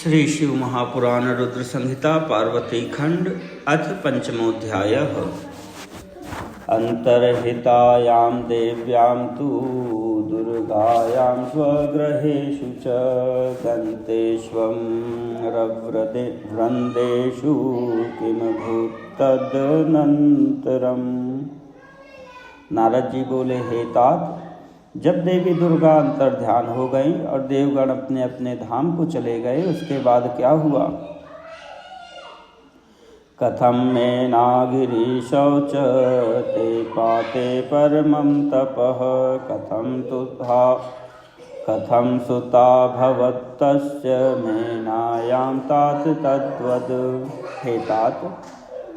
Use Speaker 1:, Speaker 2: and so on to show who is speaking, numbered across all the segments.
Speaker 1: श्री शिव महापुराण रुद्र संहिता पार्वती खंड अथ पंचमोऽध्यायः। अंतर्हितायां देव्यां तु दुर्गायां स्वगृहेषु च गन्तेष्वं रवृन्देषु किमभूत् तदनन्तरम्। नारद जी बोले, हे तात, जब देवी दुर्गा अंतर ध्यान हो गई और देवगण अपने अपने धाम को चले गए, उसके बाद क्या हुआ? कथम मेनागिरीशौ च ते पाते परमं तपः कथम सुता भवत्तस्य मेनायां तात तद्वद। हे तात,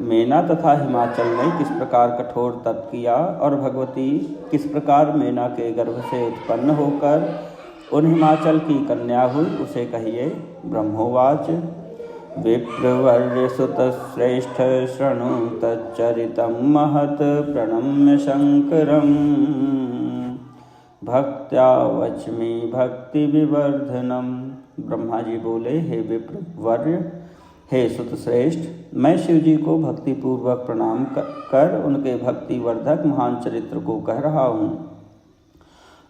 Speaker 1: मेना तथा हिमाचल ने किस प्रकार कठोर तप किया और भगवती किस प्रकार मेना के गर्भ से उत्पन्न होकर उन हिमाचल की कन्या हुई, उसे कहिए। ब्रह्मोवाच विप्रवर्य सुतश्रेष्ठ शृणु तच्चरितं महत् प्रणम्य शंकरम् भक्त्या वच्मि भक्ति विवर्धनम। ब्रह्मा जी बोले, हे विप्रवर्य, हे सुत श्रेष्ठ, मैं शिव जी को भक्तिपूर्वक प्रणाम कर उनके भक्ति वर्धक महान चरित्र को कह रहा हूँ।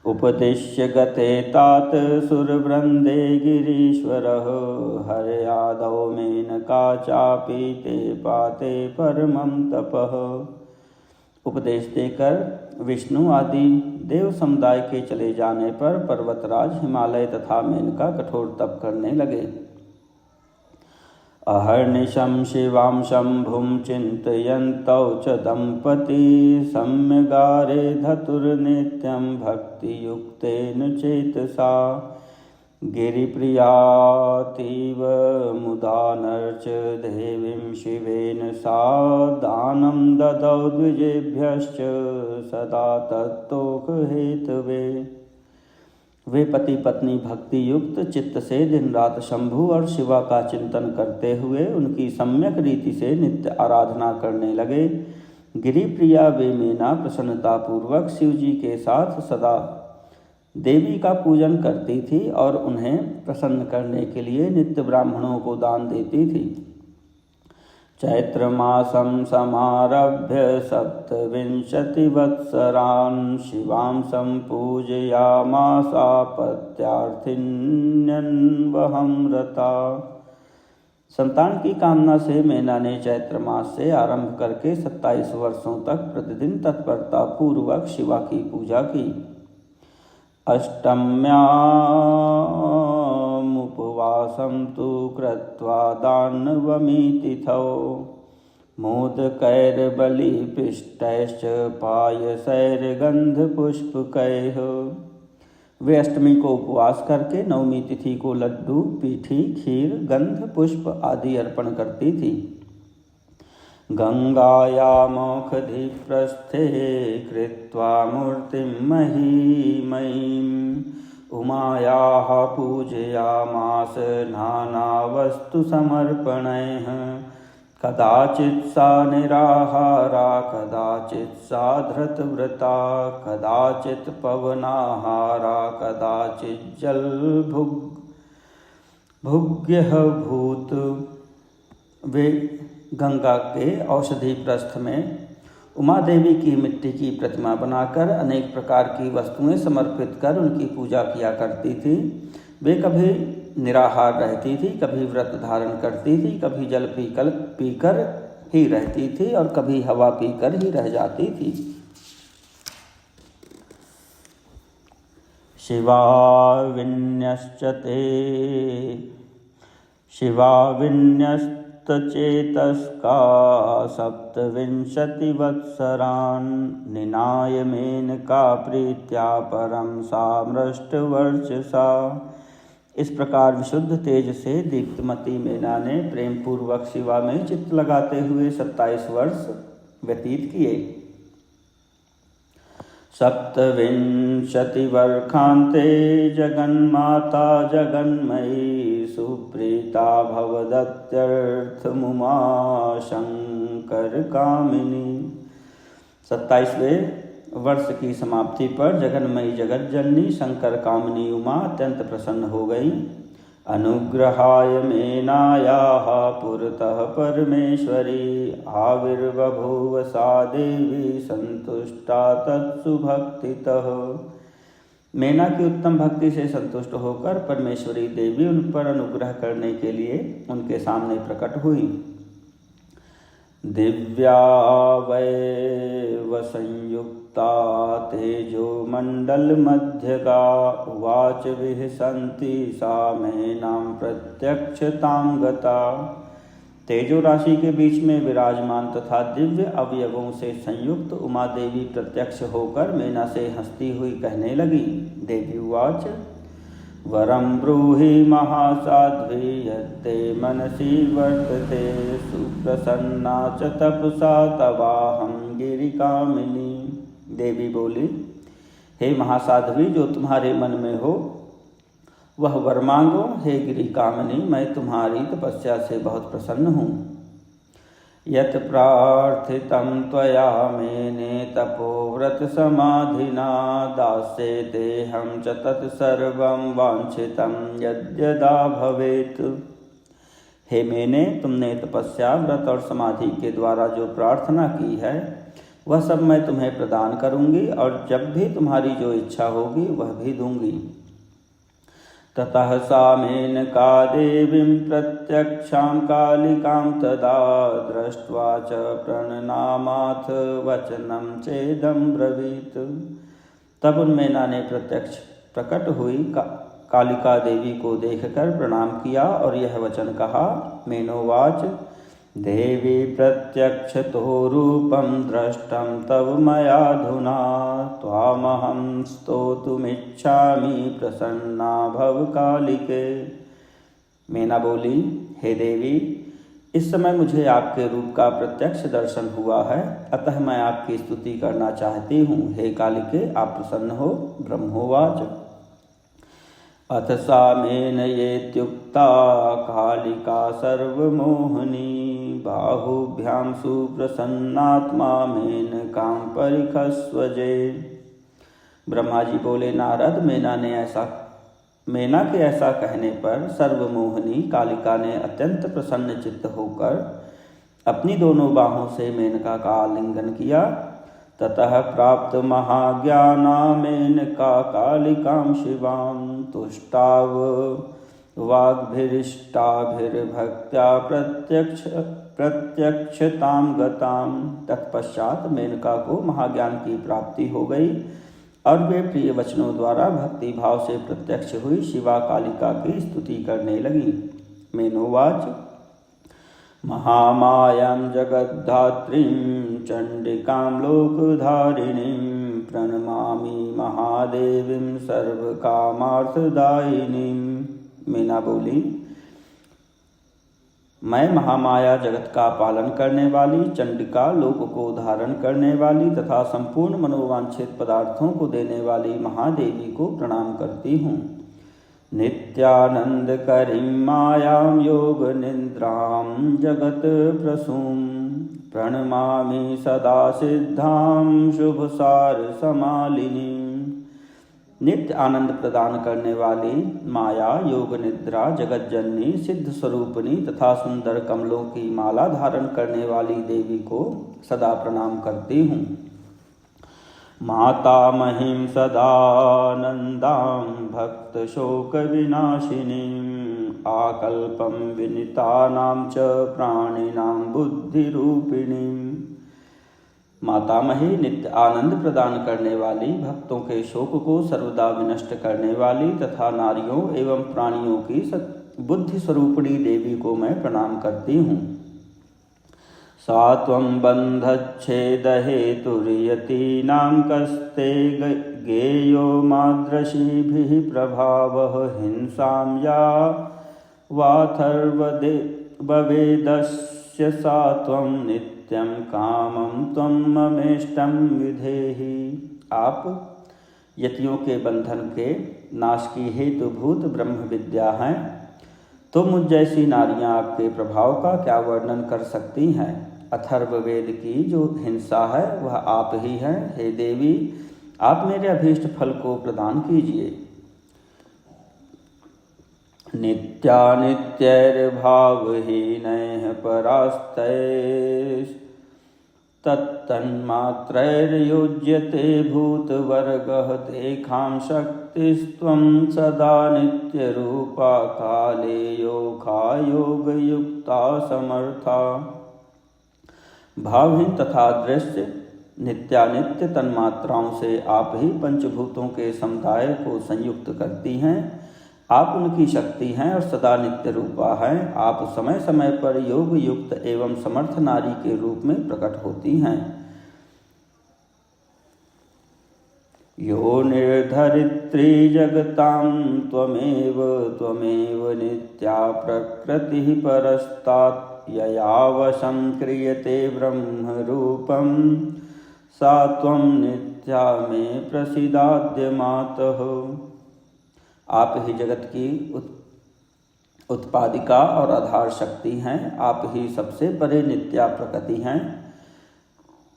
Speaker 1: उपदिश्य गते तात सुरवृंदे गिरीश्वरः हर्यादौ मेनका चापि ते पाते परमं तपः। उपदेश देकर विष्णु आदि देव समुदाय के चले जाने पर पर्वतराज हिमालय तथा मेनका कठोर तप करने लगे। अहर्निशं शिवां शंभुं चिन्तयन्तौ च दंपती सम्यगारे धतुर्नित्यं भक्तियुक्तेन चेतसा गिरिप्रियातीव मुदानर्च देवीं शिवेन सा दानं ददौ द्विजेभ्यश्च सदा तत्तोकहेतवे। वे पति पत्नी भक्ति युक्त चित्त से दिन रात शंभु और शिवा का चिंतन करते हुए उनकी सम्यक रीति से नित्य आराधना करने लगे। गिरिप्रिया वे मेना प्रसन्नता पूर्वक शिव जी के साथ सदा देवी का पूजन करती थी और उन्हें प्रसन्न करने के लिए नित्य ब्राह्मणों को दान देती थी। चैत्रमासं समारभ्य सप्तविंशतिवत्सरान् शिवां सम्पूजयामासापत्यार्थिन्यन्वहं रता। संतान की कामना से मेना ने चैत्र मास से आरंभ करके 27 वर्षों तक प्रतिदिन तत्परता पूर्वक शिवा की पूजा की। अष्टम्यामुपवासं तु कृत्वा दानवमी तिथौ मोदकैर्बलिपिष्टैश्च पायसैर्गन्धपुष्पकैः। वे अष्टमी को उपवास करके नवमी तिथि को लड्डू, पीठी, खीर, गंध, पुष्प आदि अर्पण करती थी। गंगायामोखधिप्रस्थे कृत्वा मूर्तिं महीमयीं उमायाः पूजयामास नानावस्तुसमर्पणैः। कदाचित् सा निराहारा, कदाचित् सा धृतव्रता, कदाचित् पवनाहारा, कदाचित् जलभुग्यः भूत। वे गंगा के औषधि प्रस्थ में उमा देवी की मिट्टी की प्रतिमा बनाकर अनेक प्रकार की वस्तुएं समर्पित कर उनकी पूजा किया करती थी। वे कभी निराहार रहती थी, कभी व्रत धारण करती थी, कभी जल पीकर ही रहती थी और कभी हवा पीकर ही रह जाती थी। शिवाविन्यस्तचेतस्का 27 निनाय मेनका प्रीत्या परम सामृष्टवर्चसा। इस प्रकार विशुद्ध तेज से दीप्तमती मेना ने प्रेम पूर्वक शिवा में चित्त लगाते हुए 27 वर्ष व्यतीत किए। 27 वर्षान्ते जगन्माता जगन्मयी सुप्रीता भवदत्यर्थमुमा शंकर कामिनी। 27वें वर्ष की समाप्ति पर जगन्मयी जगत जननी शंकर कामिनी उमा अत्यंत प्रसन्न हो गई। अनुग्रहाय मेनायाः पुरतः परमेश्वरी आविर्बभूव सा देवी संतुष्टा तत्सु भक्तितः। मेना की उत्तम भक्ति से संतुष्ट होकर परमेश्वरी देवी उन पर अनुग्रह करने के लिए उनके सामने प्रकट हुई। दिव्या वै संयुक्ता तेजो मंडल मध्यगा उवाच विहसन्ति सा मेनां प्रत्यक्षतां गता। तेजो राशि के बीच में विराजमान तथा दिव्य अवयवों से संयुक्त उमा देवी प्रत्यक्ष होकर मेना से हंसती हुई कहने लगी। देवी उवाच वरं ब्रूहि महासाध्वी यत्ते मनसि वर्तते सुप्रसन्ना च तपसा तवाहं गिरिकामिनी। देवी बोली, हे महासाध्वी, जो तुम्हारे मन में हो वह वर मांगो। हे गिरि कामिनी, मैं तुम्हारी तपस्या से बहुत प्रसन्न हूँ। यत् प्रार्थितं त्वया मेने तपोव्रत समाधिना दास्येतेऽहं च तत्सर्वं वाञ्छितं यद्यदा भवेत्। हे मैंने, तुमने तपस्या व्रत और समाधि के द्वारा जो प्रार्थना की है वह सब मैं तुम्हें प्रदान करूँगी और जब भी तुम्हारी जो इच्छा होगी वह भी दूंगी। ततः सा मेनका देवीं प्रत्यक्षां कालिकां तदा दृष्ट्वा च प्रणनामाथ वचनं चेदं ब्रवीत्। तब उन मेना ने प्रत्यक्ष प्रकट हुई कालिका देवी को देखकर प्रणाम किया और यह वचन कहा। मेनोवाच देवी प्रत्यक्षतो रूपं दृष्टं तव मयाधुना त्वामहं स्तोतुमिच्छामि प्रसन्ना भव कालिके। मेना बोली, हे देवी, इस समय मुझे आपके रूप का प्रत्यक्ष दर्शन हुआ है, अतः मैं आपकी स्तुति करना चाहती हूँ। हे कालिके, आप प्रसन्न हो। ब्रह्मोवाच अथ सा मेनयेत्युक्ता कालिका सर्वमोहिनी बाहुभ्यां सुप्रसन्नात्मा मेनकां परिखस्वजे। ब्रह्मा जी बोले, नारद, मेना के ऐसा कहने पर सर्वमोहिनी कालिका ने अत्यंत प्रसन्न चित्त होकर अपनी दोनों बाहों से मेनका का आलिंगन किया। ततः प्राप्त महाज्ञाना मेनका कालिकां शिवां तुष्टाव वाग्भिरिष्टाभिर्भक्त्या प्रत्यक्षतां गतां। तत्पश्चात मेनका को महाज्ञान की प्राप्ति हो गई और वे प्रिय वचनों द्वारा भक्ति भाव से प्रत्यक्ष हुई शिवा कालिका की स्तुति करने लगी। मेनोवाच महामायां जगद्धात्रीं चंडिकां लोकधारिणीं प्रणमामि महादेवीं सर्वकामार्थदायिनीं। मेना बोली, मैं महामाया जगत का पालन करने वाली, चंडिका लोक को धारण करने वाली तथा संपूर्ण मनोवांछित पदार्थों को देने वाली महादेवी को प्रणाम करती हूँ। नित्यानंदकरीं मायां योग निद्रां जगत प्रसूं प्रणमामि सदा सिद्धां शुभसार समालिनीं। नित्य आनंद प्रदान करने वाली माया, योग निद्रा, जगत जननी, सिद्ध स्वरूपिणी तथा सुंदर कमलों की माला धारण करने वाली देवी को सदा प्रणाम करती हूँ। मातामहीं सदानंदां भक्त शोक विनाशिनीं आकल्पं विनीतानां च प्राणिनां बुद्धिरूपिणीं। मातामही नित्य आनंद प्रदान करने वाली, भक्तों के शोक को सर्वदा विनष्ट करने वाली तथा नारियों एवं प्राणियों की बुद्धि स्वरूपिणी देवी को मैं प्रणाम करती हूँ। सा त्वं बन्धच्छेदहेतुर्यतीनां कस्ते गेयो मादृशीभिः प्रभावः हिंसां या वाथर्ववेदस्य सा त्वं नित्यं कामं त्वं ममेष्टं विधेहि। आप यतियों के बंधन के नाश की हेतुभूत ब्रह्म विद्या हैं, तो मुझ जैसी नारियां आपके प्रभाव का क्या वर्णन कर सकती हैं। अथर्ववेद की जो हिंसा है वह आप ही हैं। हे देवी, आप मेरे अभीष्ट फल को प्रदान कीजिए। नित्यानित्यैर्भावहीनैः परास्तैस्तत्तन्मात्रैर्युज्यते भूतवर्गः तेषां शक्तिस्त्वं सदा नित्यरूपा काले योगायोगयुक्ता समर्था। भावहीन तथा दृश्य नित्यानित्य तन्मात्राओं से आप ही पंचभूतों के समुदाय को संयुक्त करती हैं। आप उनकी शक्ति हैं और सदा नित्य रूपा हैं। आप समय समय पर योग युक्त एवं समर्थ नारी के रूप में प्रकट होती हैं। यो निर्धरित्री जगतां त्वमेव नित्या प्रकृतिः परस्तात् ययावशं क्रियते ब्रह्मरूपं सा त्वं नित्या मे प्रसीदाद्य मातः। आप ही जगत की उत्पादिका और आधार शक्ति हैं। आप ही सबसे परे नित्या प्रकृति हैं।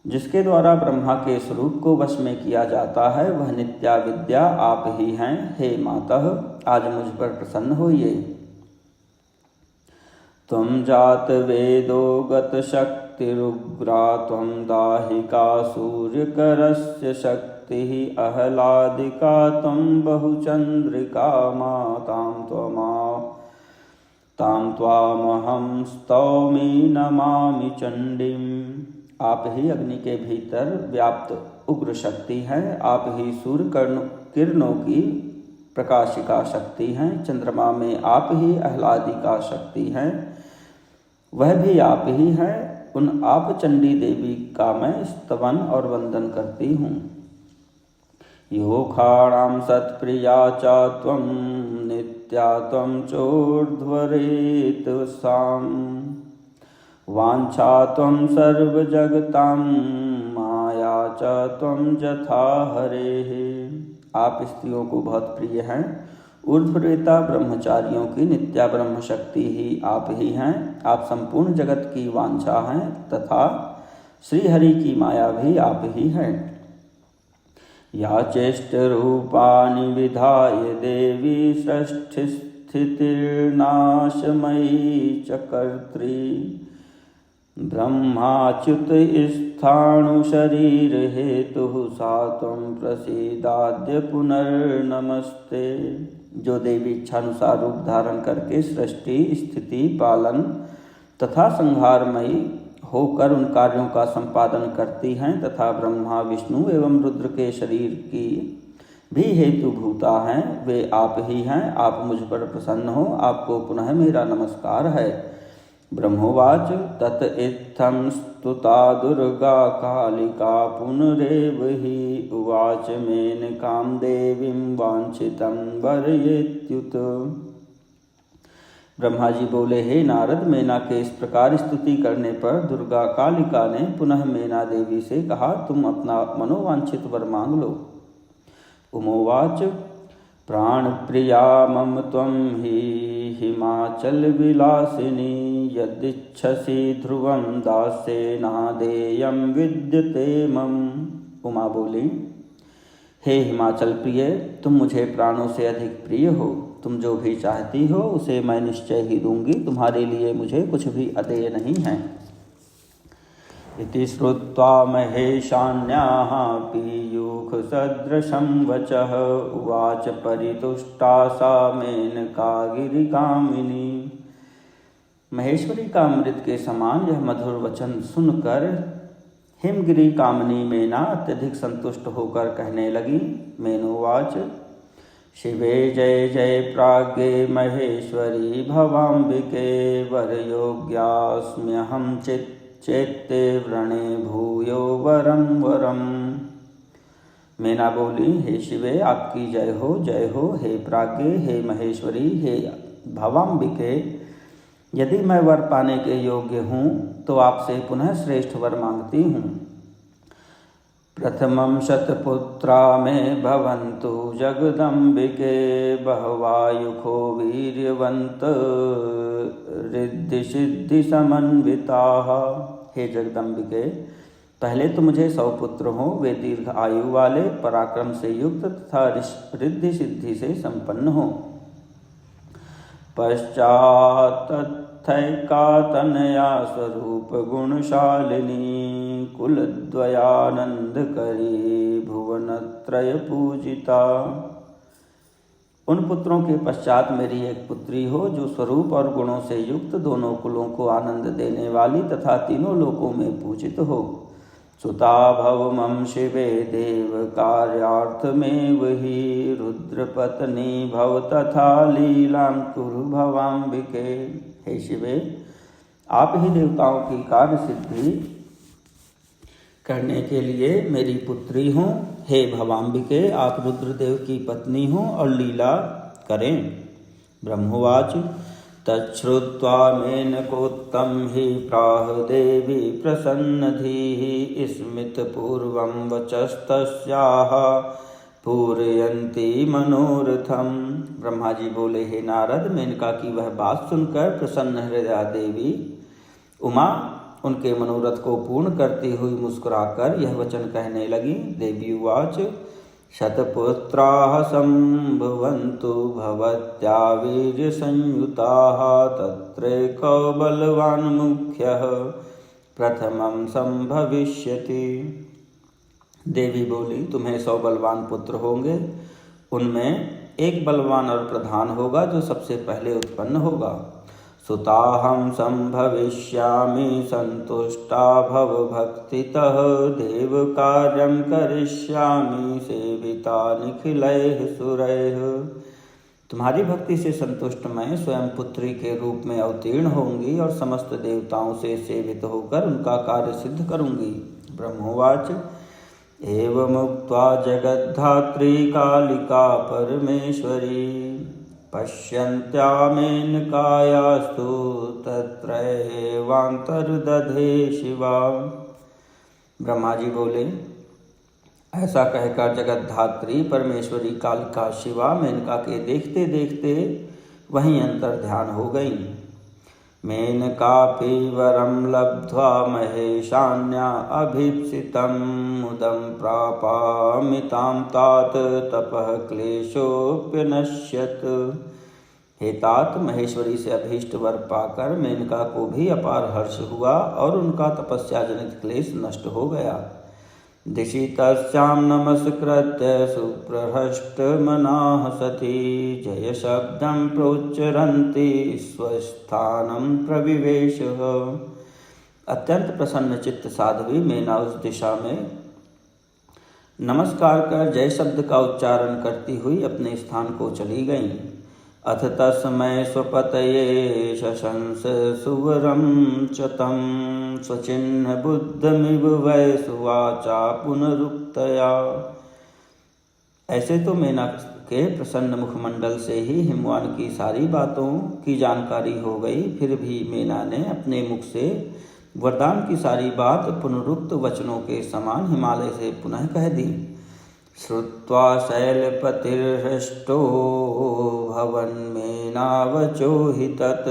Speaker 1: जिसके द्वारा ब्रह्मा के स्वरूप को वश में किया जाता है वह नित्या विद्या आप ही हैं। हे मातः, आज मुझ पर प्रसन्न होइए। त्वं जात वेदो गत शक्तिरुग्रा त्वं दाहिका सूर्यकरस्य शक्तिः अहलादिका त्वं बहुचन्द्रिका मातां त्वामहं स्तौमि नमामि चण्डीम्। आप ही अग्नि के भीतर व्याप्त उग्र शक्ति हैं। आप ही सूर्य किरणों की प्रकाशिका शक्ति हैं। चंद्रमा में आप ही आह्लादिका शक्ति हैं, वह भी आप ही हैं। उन आप चंडी देवी का मैं स्तवन और वंदन करती हूँ। योखाणां सत्प्रिया च त्वं नित्या त्वं चोर्ध्वरेतसां वाञ्छा त्वं सर्वजगतां माया च त्वं यथा हरेः। आप स्त्रियों को बहुत प्रिय हैं। ऊर्ध्वरेता ब्रह्मचारियों की नित्या ब्रह्म शक्ति ही आप ही हैं। आप संपूर्ण जगत की वांछा हैं तथा श्रीहरि की माया भी आप ही हैं। या चेष्ट रूपाणि विधाय देवी सृष्टिस्थितिर्नाशमयी च कर्त्री ब्रह्माच्युत स्थाणु शरीर हेतु सा त्वं प्रसीदाद्य पुनर्नमस्ते। जो देवी इच्छानुसार रूप धारण करके सृष्टि स्थिति पालन तथा संहारमयी होकर उन कार्यों का संपादन करती हैं तथा ब्रह्मा विष्णु एवं रुद्र के शरीर की भी हेतुभूता हैं, वे आप ही हैं। आप मुझ पर प्रसन्न हो, आपको पुनः मेरा नमस्कार है। ब्रह्मोवाच तत इत्थं स्तुता दुर्गा कालिका पुनरेव हि उवाच मेनकां देवीं वाञ्छितं वरयेत्युत। ब्रह्मा जी बोले, हे नारद, मेना के इस प्रकार स्तुति करने पर दुर्गा कालिका ने पुनः मेना देवी से कहा, तुम अपना मनोवांछित वर मांग लो। उमोवाच प्राण प्रिया मम त्वं हि हिमाचल विलासिनी यदिच्छसि ध्रुवं दास्येनादेयं विद्यते मम। उमा बोली, हे हिमाचल प्रिय, तुम मुझे प्राणों से अधिक प्रिय हो। तुम जो भी चाहती हो उसे मैं निश्चय ही दूंगी। तुम्हारे लिए मुझे कुछ भी अदेय नहीं है। इति श्रुत्वा महेशान्याः पीयूखसदृशं वचः उवाच परितुष्टा सा मेनका गिरिकामिनी। महेश्वरी का अमृत के समान यह मधुर वचन सुनकर हिमगिरी कामनी मेना अत्यधिक संतुष्ट होकर कहने लगी। मेनोवाच शिवे जय जय प्राज्ञे महेश्वरी भवाम्बिके वरयोग्यास्म्यहं चेत्ते व्रणे भूयो वरम वरम। मेना बोली, हे शिवे, आपकी जय हो जय हो। हे प्राज्ञे, हे महेश्वरी, हे भवाम्बिके, यदि मैं वर पाने के योग्य हूँ तो आपसे पुनः श्रेष्ठ वर मांगती हूँ। प्रथमं शतपुत्रा में भवन्तु जगदम्बिके बहवायुखो वीर्यवन्त रिद्धि सिद्धि समन्विताः। हे जगदम्बिके, पहले तो मुझे 100 पुत्र हों, वे दीर्घ आयु वाले, पराक्रम से युक्त तथा रिद्धि सिद्धि से संपन्न हों। पश्चात्तथैका तनया स्वरूप गुणशालिनी कुलद्वयानंदकरी भुवनत्रय पूजिता। उन पुत्रों के पश्चात मेरी एक पुत्री हो जो स्वरूप और गुणों से युक्त, दोनों कुलों को आनंद देने वाली तथा तीनों लोकों में पूजित हो। सुता भव मम शिवे देव कार्यार्थ में वही रुद्रपत्नी भव तथा लीलां कुरु भवाम्बिके। हे शिवे, आप ही देवताओं की कार्य सिद्धि करने के लिए मेरी पुत्री हों। हे भवाम्बिके, आप रुद्रदेव की पत्नी हों और लीला करें। ब्रह्मोवाच तच्छ्रुत्वा मेनकोत्तम हि प्राह देवी प्रसन्नधीः स्मितपूर्वं वचस्तस्याः पूरयन्ति मनोरथम। ब्रह्मा जी बोले, हे नारद, मेनका की वह बात सुनकर प्रसन्न हृदया देवी उमा उनके मनोरथ को पूर्ण करती हुई मुस्कुराकर यह वचन कहने लगी। देवी उवाच शतपुत्राः सम्भवन्तु भवत्या वीर्यसंयुताः तत्रैको बलवान् मुख्यः प्रथमं संभविष्यति। देवी बोली, तुम्हें 100 बलवान पुत्र होंगे, उनमें एक बलवान और प्रधान होगा जो सबसे पहले उत्पन्न होगा। सुताहं संभविष्यामि संतुष्टा भव भक्तितः देव कार्यं करिष्यामि सेविता निखिलैः सुरैः। तुम्हारी भक्ति से संतुष्ट मैं स्वयं पुत्री के रूप में अवतीर्ण होंगी और समस्त देवताओं से सेवित होकर उनका कार्य सिद्ध करूंगी। ब्रह्मोवाच एवमुक्त्वा जगद्धात्री कालिका परमेश्वरी पश्यन्त्या मेनकायास्तु तत्रैवान्तर्दधे शिवा। ब्रह्मा जी बोले, ऐसा कहकर जगद्धात्री परमेश्वरी कालिका शिवा मेनका के देखते देखते वहीं अंतर ध्यान हो गई। मेनकापि वरं लब्ध्वा महेशान्या अभीप्सितं मुदं प्रापामितां तात तपः क्लेशोऽप्यनश्यत्। हे तात, महेश्वरी से अभीष्ट वर पाकर मेनका को भी अपार हर्ष हुआ और उनका तपस्या जनित क्लेश नष्ट हो गया। दिशि तस्यां नमस्कृत्य सुप्रहष्टमनाः सती जय शब्दं प्रोच्चरन्ति स्वस्थानं प्रविवेश। अत्यंत प्रसन्न चित्त साध्वी मेना उस दिशा में नमस्कार कर जय शब्द का उच्चारण करती हुई अपने स्थान को चली गईं। अथ तस्मै स्वपतये शशंस सुवरं च तं स्वचिह्न बुद्धमिव वै सुवाचा पुनरुक्तया। ऐसे तो मेना के प्रसन्न मुखमंडल से ही हिमवान की सारी बातों की जानकारी हो गई, फिर भी मेना ने अपने मुख से वरदान की सारी बात पुनरुक्त वचनों के समान हिमालय से पुनः कह दी। श्रुत्वा शैलपतिर्हृष्टो भवन्मेनावचो हि तत्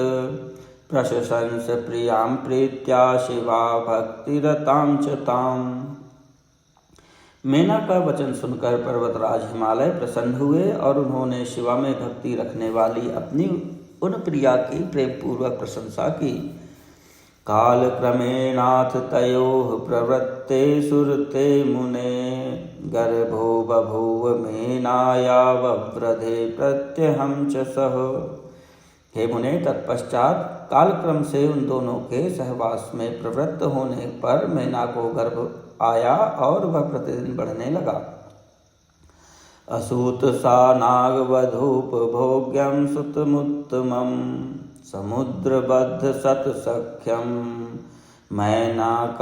Speaker 1: प्रशंस प्रियां प्रीत्या शिवा भक्तिरतां च ताम्। मेना का वचन सुनकर पर्वतराज हिमालय प्रसन्न हुए और उन्होंने शिवा में भक्ति रखने वाली अपनी उन प्रिया की प्रेम पूर्वक प्रशंसा की। काल क्रमेणाथ तयोः प्रवृत्ते सुरते मुने गर्भो बभूव मेनाया वव्रधे प्रत्यहं च सह। हे मुने, तत्पश्चात कालक्रम से उन दोनों के सहवास में प्रवृत्त होने पर मेना को गर्भ आया और वह प्रतिदिन बढ़ने लगा। असूत सा नागवधूप भोग्यं सुतमुत्तमं समुद्रबद्ध सत्सख्यं मैनाकाभिधमद्भुतम्।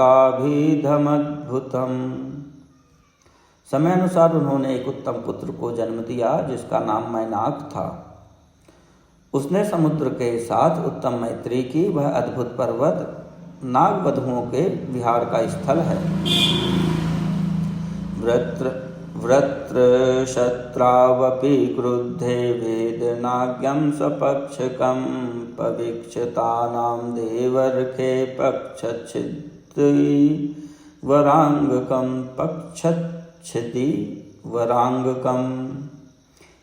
Speaker 1: समय अनुसार उन्होंने एक उत्तम पुत्र को जन्म दिया जिसका नाम मैनाक था। उसने समुद्र के साथ उत्तम मैत्री की। वह अद्भुत पर्वत नागवधुओं के विहार का स्थल है। वृत्रशत्रावपि क्रुद्धे वेदनाज्ञं स्वपक्षकं पवीक्षतानां देवर्षे पक्षच्छिद्वराङ्गकं।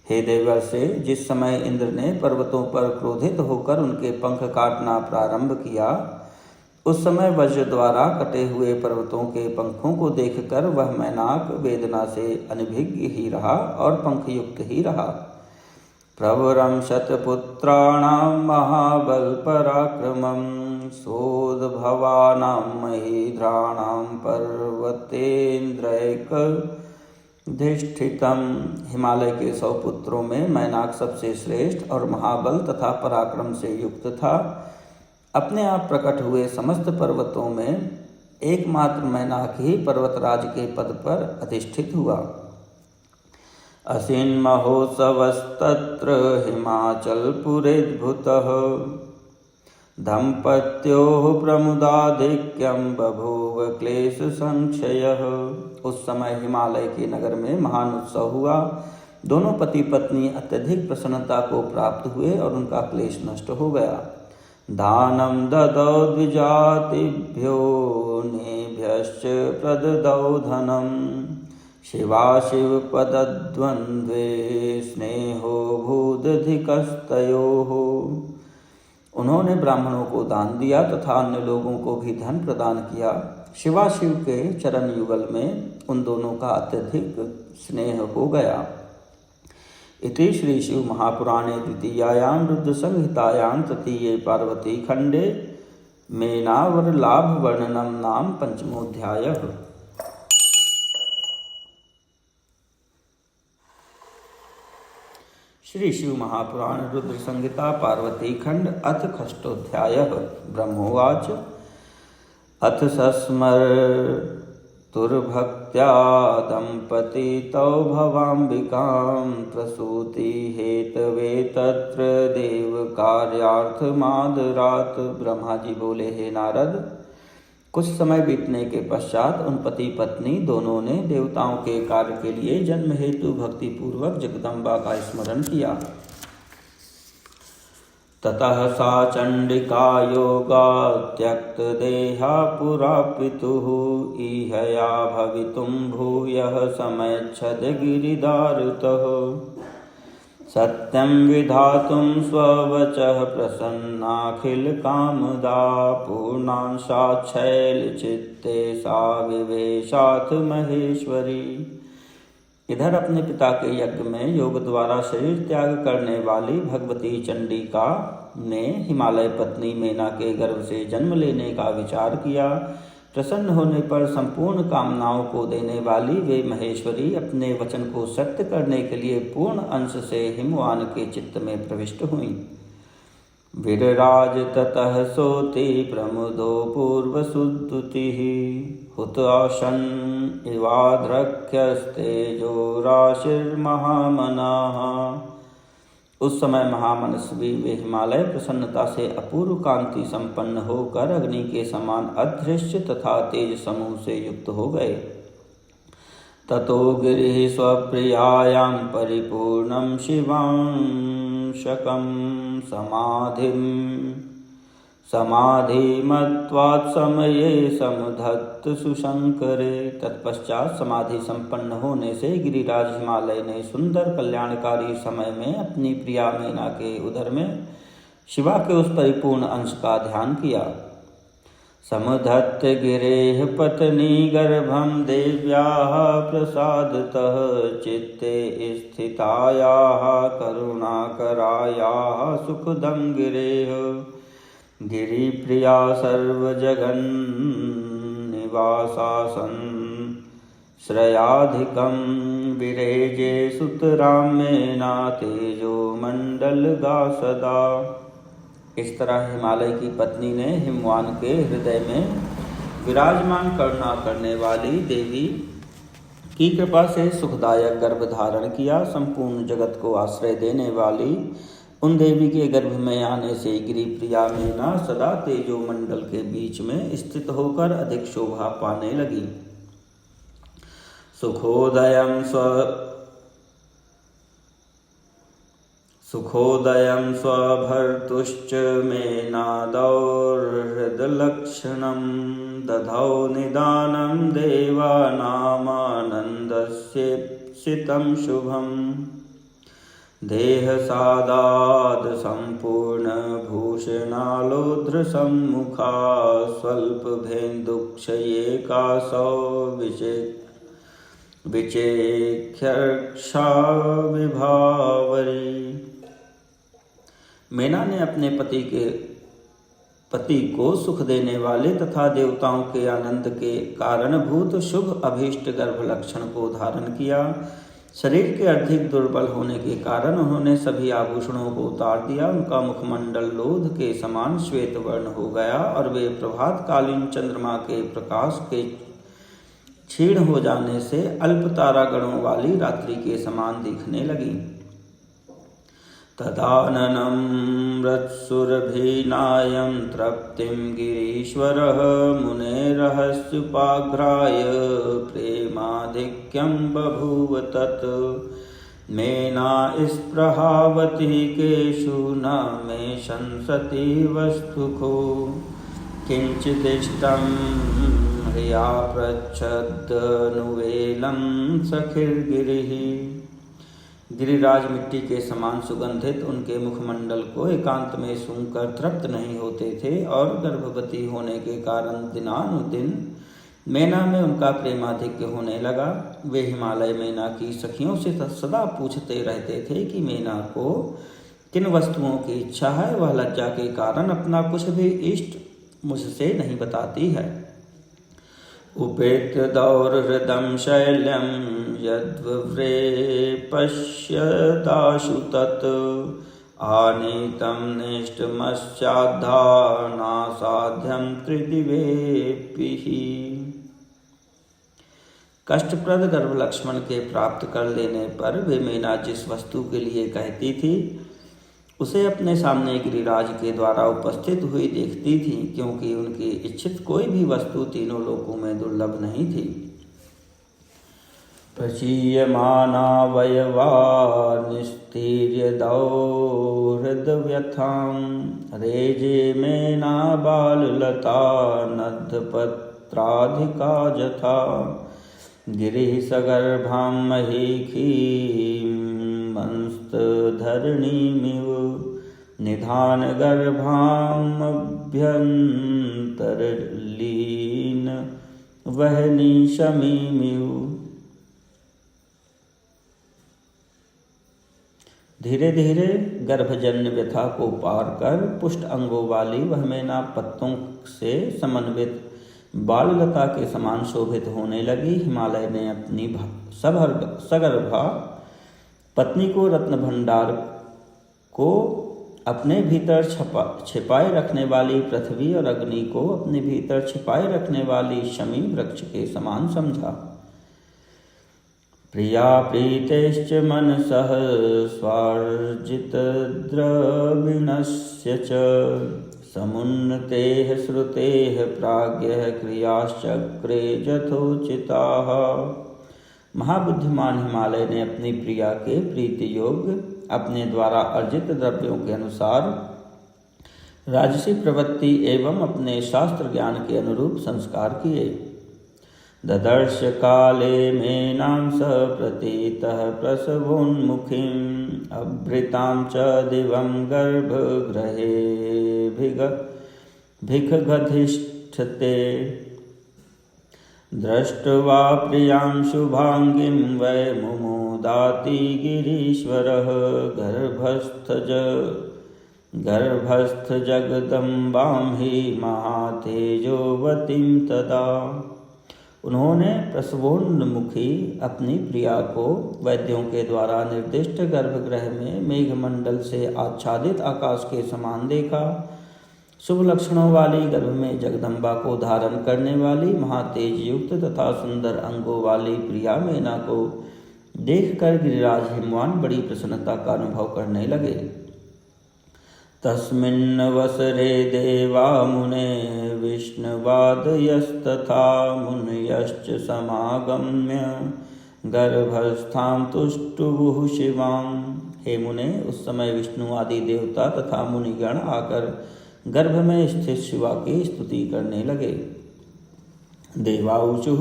Speaker 1: हे देवर्षि, जिस समय इंद्र ने पर्वतों पर क्रोधित होकर उनके पंख काटना प्रारंभ किया, उस समय वज्र द्वारा कटे हुए पर्वतों के पंखों को देखकर वह मैनाक वेदना से अनभिज्ञ ही रहा और पंखयुक्त ही रहा। प्रवरं शतपुत्राणां महाबल पराक्रमं सोद्भवानां महीध्राणां पर्वतेन्द्रैकधिष्ठितम्। हिमालय के 100 पुत्रों में मैनाक सबसे श्रेष्ठ और महाबल तथा पराक्रम से युक्त था। अपने आप प्रकट हुए समस्त पर्वतों में एकमात्र मैनाक ही पर्वतराज के पद पर अधिष्ठित हुआ। असिन् महोत्सवस्तत्र हिमाचलपुरेद्भुतः दम्पत्योः प्रमुदाधिक्यं बभूव क्लेश संक्षयः। उस समय हिमालय के नगर में महान उत्सव हुआ। दोनों पति पत्नी अत्यधिक प्रसन्नता को प्राप्त हुए और उनका क्लेश नष्ट हो गया। दानं ददौ द्विजातिभ्यो नेभ्यश्च प्रददौ धनं शिवाशिवपदद्वन्द्वे स्नेहो भूदधिकस्तयोः। उन्होंने ब्राह्मणों को दान दिया तथा अन्य लोगों को भी धन प्रदान किया। शिवाशिव के चरण युगल में उन दोनों का अत्यधिक स्नेह हो गया। इति श्री शिव महापुराणे द्वितीयायां रुद्रसंहितायां तृतीये पार्वती खंडे मेनावर लाभ वर्णनम नाम पंचमोऽध्यायः। श्री शिव महापुराण रुद्र संहिता पार्वती खंड अथ षष्ठोऽध्यायः। ब्रह्मोवाच अथ सस्मर्तुर्भक्त्या दंपती तौ भवाम्बिकां प्रसूति हेतवे तत्र देव कार्यार्थमादरात्। ब्रह्मा जी बोले, हे नारद, कुछ समय बीतने के पश्चात उन पति पत्नी दोनों ने देवताओं के कार्य के लिए जन्म हेतु भक्ति पूर्वक जगदम्बा का स्मरण किया। ततः सा चंडिका योगा त्यक्त देहा पुरा पितुः इहया भवितुं भूयः समयच्छद गिरिदारुतः। सत्यं विधातुं स्ववचः प्रसन्नाखिल कामदा पूर्णांशाच्छैलचित्ते सा विवेशाथ महेश्वरी। इधर अपने पिता के यज्ञ में योग द्वारा शरीर त्याग करने वाली भगवती चंडिका ने हिमालय पत्नी मेना के गर्भ से जन्म लेने का विचार किया। प्रसन्न होने पर संपूर्ण कामनाओं को देने वाली वे महेश्वरी अपने वचन को सत्य करने के लिए पूर्ण अंश से हिमवान के चित्त में प्रविष्ट हुई। विरराज ततः सोति प्रमुदो पूर्वसुदुतिः हुताशन इवाद्रक्ष्यस्तेजो राशिर्महामनाः। उस समय महामनस्वी वे हिमालय प्रसन्नता से अपूर्व कांति संपन्न होकर अग्नि के समान अदृश्य तथा तेज समूह से युक्त हो गए। ततो गिरिः स्वप्रियायां परिपूर्णं शिवांशकं समाधिमत्वात् समये समुद्धत सुशंकरे। तत्पश्चात समाधि संपन्न होने से गिरिराज हिमालय ने सुंदर कल्याणकारी समय में अपनी प्रिया मेना के उदर में शिवा के उस परिपूर्ण अंश का ध्यान किया। समुद्धत गिरेः पत्नी गर्भं देव्याः प्रसादतः चित्ते स्थितायाः करुणाकरायाः सुखदं गिरेः। गिरिप्रिया सर्वजगन्निवासासन् श्रयाधिकं विरेजे सुतरां मेना तेजो मंडलगा सदा। इस तरह हिमालय की पत्नी ने हिमवान के हृदय में विराजमान करुणा करने वाली देवी की कृपा से सुखदायक गर्भ धारण किया। संपूर्ण जगत को आश्रय देने वाली उन देवी के गर्भ में आने से गिरि प्रिया मेना सदा तेजो मंडल के बीच में स्थित होकर अधिक शोभा पाने लगी। सुखोदयं स्वभर्तुश्च मेनादौर्हृदलक्षणं दधौ निदानं देवानामानन्दस्येप्सितं शुभम्। देहसादाद सम्पूर्ण भूषणालोध्र सम्मुखा स्वल्पभेन्दुक्षयेकासौ विचेख्यर्क्षा विभावरी। मैना ने अपने पति को सुख देने वाले तथा देवताओं के आनंद के कारणभूत शुभ अभीष्ट गर्भ लक्षण को धारण किया। शरीर के अधिक दुर्बल होने के कारण उन्होंने सभी आभूषणों को उतार दिया। उनका मुखमंडल लोध के समान श्वेत वर्ण हो गया और वे प्रभातकालीन चंद्रमा के प्रकाश के क्षीण हो जाने से अल्प तारागणों वाली रात्रि के समान दिखने लगी। तदाननं रत्सुरभिनायं तृप्तिं गिरीश्वरः मुनेरहस्युपाघ्राय प्रेमाधिक्यं बभूव तत्। मेना स्पृहावती केषु न मे शंसति वस्तुखो किंचिदिष्टं ह्रिया पृच्छदनुवेलं सखिर्गिरिः। गिरिराज मिट्टी के समान सुगंधित उनके मुखमंडल को एकांत में सूंघकर तृप्त नहीं होते थे और गर्भवती होने के कारण दिनानुदिन मैना में उनका प्रेमाधिक्य होने लगा। वे हिमालय मैना की सखियों से सदा पूछते रहते थे कि मैना को किन वस्तुओं की इच्छा है। वह लज्जा के कारण अपना कुछ भी इष्ट मुझसे नहीं बताती है। उपेत्य दौर्हृदं शैल्यं यद्वव्रे पश्यदाशु तत् आनीतं निष्टमश्चाद्धा नासाध्यं त्रिदिवेपिः। कष्टप्रद गर्भ लक्ष्मण के प्राप्त कर लेने पर वे मैना जिस वस्तु के लिए कहती थी उसे अपने सामने गिरिराज के द्वारा उपस्थित हुई देखती थी, क्योंकि उनकी इच्छित कोई भी वस्तु तीनों लोकों में दुर्लभ नहीं थी। प्रचीयमाना वयवा निस्तीर्य दौहृदव्यथां रेजे मैना बाललता नद्धपत्राधिका जथा गिरिः सगर्भां महीखीं मंस्तधरणीमिव निधान गर्भामभ्यन्तरलीन वहनी शमीमिव। धीरे धीरे गर्भजन्य व्यथा को पार कर पुष्ट अंगों वाली वह मैना पत्तों से समन्वित बाललता के समान शोभित होने लगी। हिमालय ने अपनी सगर्भा पत्नी को रत्न भंडार को अपने भीतर छिपाए रखने वाली पृथ्वी और अग्नि को अपने भीतर छिपाए रखने वाली शमी वृक्ष के समान समझा। प्रिया प्रीतेश्च मनसः स्वार्जितद्रविणस्य च समुन्नतेः श्रुतेः प्राज्ञः क्रियाश्चक्रे यथोचिताः। महाबुद्धिमान हिमालय ने अपनी प्रिया के प्रीति योग्य अपने द्वारा अर्जित द्रव्यों के अनुसार राजसी प्रवृत्ति एवं अपने शास्त्र ज्ञान के अनुरूप संस्कार किए। ददर्श काले मैनां स प्रतीतः प्रसवोन्मुखीम् अभृतां च दिवं गर्भगृहे भिखगधिष्ठते। दृष्ट्वा प्रियां शुभांगीं वै मुमुदाति गिरीश्वरः गर्भस्थ जगदम्बां हि महातेजोवतीं तदा। उन्होंने प्रसवोन्मुखी अपनी प्रिया को वैद्यों के द्वारा निर्दिष्ट गर्भगृह में मेघमंडल से आच्छादित आकाश के समान देखा। शुभ लक्षणों वाली गर्भ में जगदम्बा को धारण करने वाली महातेज युक्त तथा सुंदर अंगों वाली प्रिया मैना को देखकर गिरिराज हिमवान बड़ी प्रसन्नता का अनुभव करने लगे। तस्मिन्नवसरे देवा मुने विष्णुवादयस्तथा मुनयश्च समागम्य गर्भस्थां तुष्टुवुः शिवां। हे मुने, उस समय विष्णु आदि देवता तथा मुनिगण आकर गर्भ में स्थित शिवा की स्तुति करने लगे। देवाऊचुः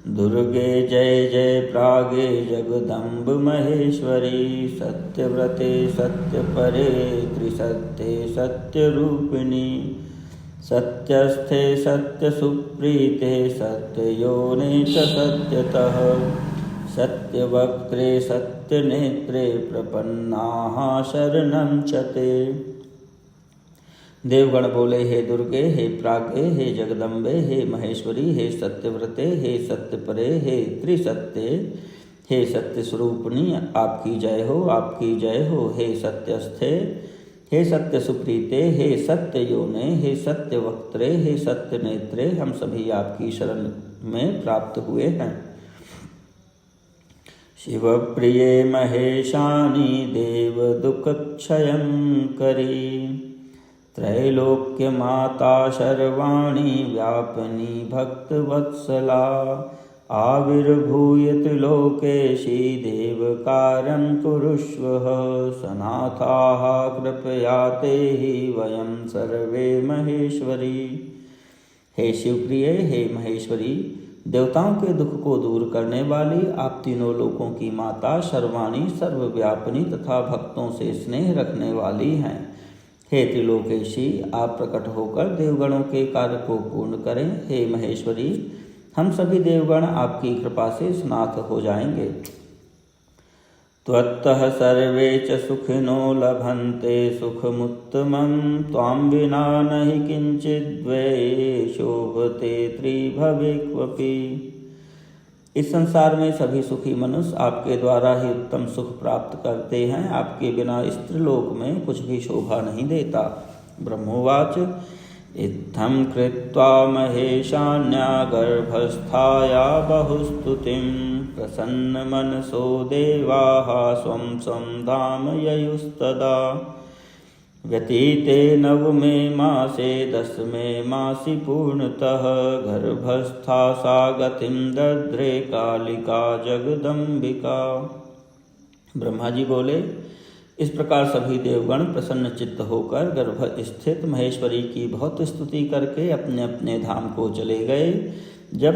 Speaker 1: दुर्गे जय जय प्रागे जगदम्ब महेश्वरी सत्यव्रते सत्यपरे त्रिसत्ये सत्यरूपिणी सत्यस्थे सत्यसुप्रीते सत्ययोने च सत्यतः सत्यवक्त्रे सत्यनेत्रे प्रपन्नाः शरणं च ते। देवगण बोले, हे दुर्गे, हे प्राज्ञे, हे जगदम्बे, हे महेश्वरी, हे सत्यव्रते, हे सत्यपरे, हे त्रिसत्ये, हे सत्य स्वरूपिणी, आपकी जय हो, आपकी जय हो। हे सत्यस्थे, हे सत्य सुप्रीते, हे सत्य योने, हे सत्य वक्त्रे, हे सत्य नेत्रे, हम सभी आपकी शरण में प्राप्त हुए हैं। शिव प्रिये महेशानी देव दुख क्षयं करी त्रैलोक्य माता शर्वाणी व्यापिनी भक्तवत्सला आविर्भूय त्रिलोकेशी देवकारं कुरुष्वः सनाथाः कृपया ते हि वयं सर्वे महेश्वरी। हे शिवप्रिय, हे महेश्वरी, देवताओं के दुख को दूर करने वाली आप तीनों लोकों की माता शर्वाणी, सर्वव्यापिनी तथा भक्तों से स्नेह रखने वाली हैं। हे त्रिलोकेशी, आप प्रकट होकर देवगणों के कार्य को पूर्ण करें। हे महेश्वरी, हम सभी देवगण आपकी कृपा से स्नात हो जाएंगे। त्वत्तः सर्वे च सुखिनो लभन्ते सुखमुत्तमं त्वां विना नहि किंचिद्वै शोभते त्रिभवे क्वपि। इस संसार में सभी सुखी मनुष्य आपके द्वारा ही उत्तम सुख प्राप्त करते हैं। आपके बिना इस त्रिलोक में कुछ भी शोभा नहीं देता। ब्रह्मोवाच इत्थं कृत्वा महेशान्या गर्भस्थाया बहुस्तुतिं प्रसन्नमनसो देवाः स्वं स्वं धाम ययुस्तदा। व्यतीते नवमे मासे दशमे मासि पूर्णतः गर्भस्था सा गतिं दद्रे कालिका जगदम्बिका। ब्रह्मा जी बोले, इस प्रकार सभी देवगण प्रसन्न चित्त होकर गर्भ स्थित महेश्वरी की बहुत स्तुति करके अपने अपने धाम को चले गए। जब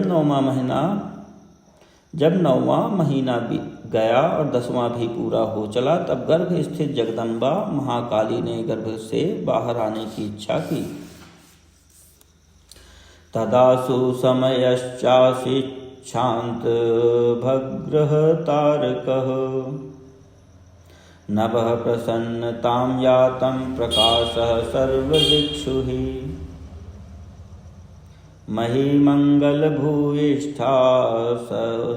Speaker 1: नौवां महीना गया और 10वां भी पूरा हो चला, तब गर्भ स्थित जगदम्बा महाकाली ने गर्भ से बाहर आने की इच्छा की। तदासु समयश्चासि शांत भग्रह तारकः नभः प्रसन्नतां यातं प्रकाशः सर्वदिक्षु हि महिमंगल भूयिष्ठा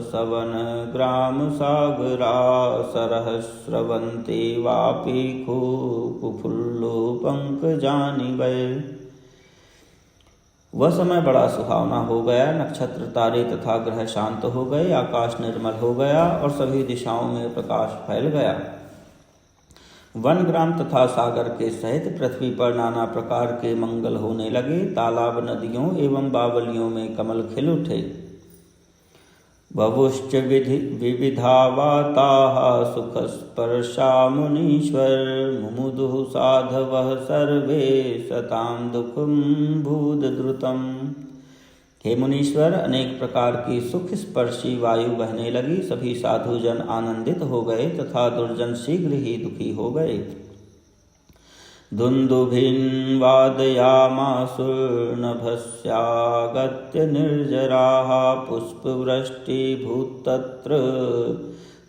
Speaker 1: सवन ग्राम सागरा सरहस्रवन्ती वापी कुफुल्लो पंकजानि वै। वह समय बड़ा सुहावना हो गया। नक्षत्र तारे तथा ग्रह शांत हो गए, आकाश निर्मल हो गया और सभी दिशाओं में प्रकाश फैल गया। वन ग्राम तथा सागर के सहित पृथ्वी पर नाना प्रकार के मंगल होने लगे। तालाब, नदियों एवं बावलियों में कमल खिल उठे। बभुश्च विविधावाताः सुखस्पर्शा मुनीश्वर मुमुदुः साधवः सर्वे सतां दुःखं भूदद्रुतम्। हे मुनीश्वर, अनेक प्रकार की सुख स्पर्शी वायु बहने लगी। सभी साधुजन आनंदित हो गए तथा दुर्जन शीघ्र ही दुखी हो गए। दुन्दुभिन् वादयामासुर्नभस्यागत्य निर्जराः पुष्पवृष्टिभूत्तत्र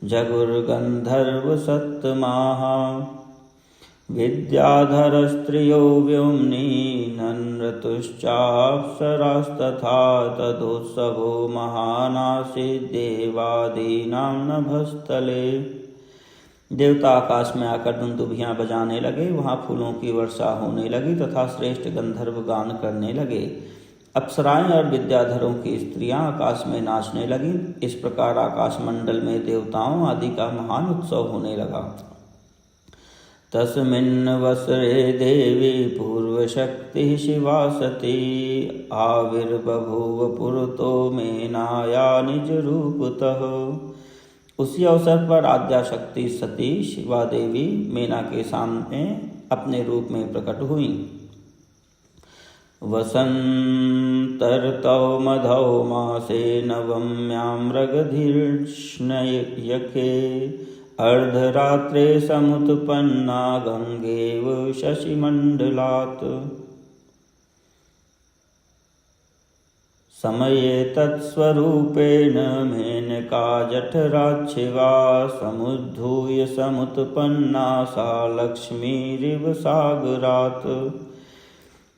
Speaker 1: जगुर्गन्धर्वसत्तमाः। विद्याधरस्त्रियो व्योम्नि नन्रतुश्चाप्सरास्तथा तदोत्सवो महानासीत् देवादीनां नभस्थले। देवता आकाश में आकर दुंदुभियाँ बजाने लगे। वहाँ फूलों की वर्षा होने लगी तथा श्रेष्ठ गंधर्व गान करने लगे। अप्सराएं और विद्याधरों की स्त्रियां आकाश में नाचने लगीं। इस प्रकार आकाश मंडल में देवताओं आदि का महान उत्सव होने लगा। तस्मिन् वसरे देवी पूर्वशक्ति शिवा सती आविर्बभूव पुरतो मेनाया निज रूपतः। उसी अवसर पर आद्याशक्ति सती शिवा देवी मेना के सामने अपने रूप में प्रकट हुई। वसन्तर्तौ मधौ मासे नवम्यां मृगधीर्ष्णयके अर्धरात्रे समुत्पन्ना गङ्गेव शशिमण्डलात् समये तत्स्वरूपेण मेनका जठराच्छिवा समुद्धूय समुत्पन्ना सा लक्ष्मीरिव सागरात्।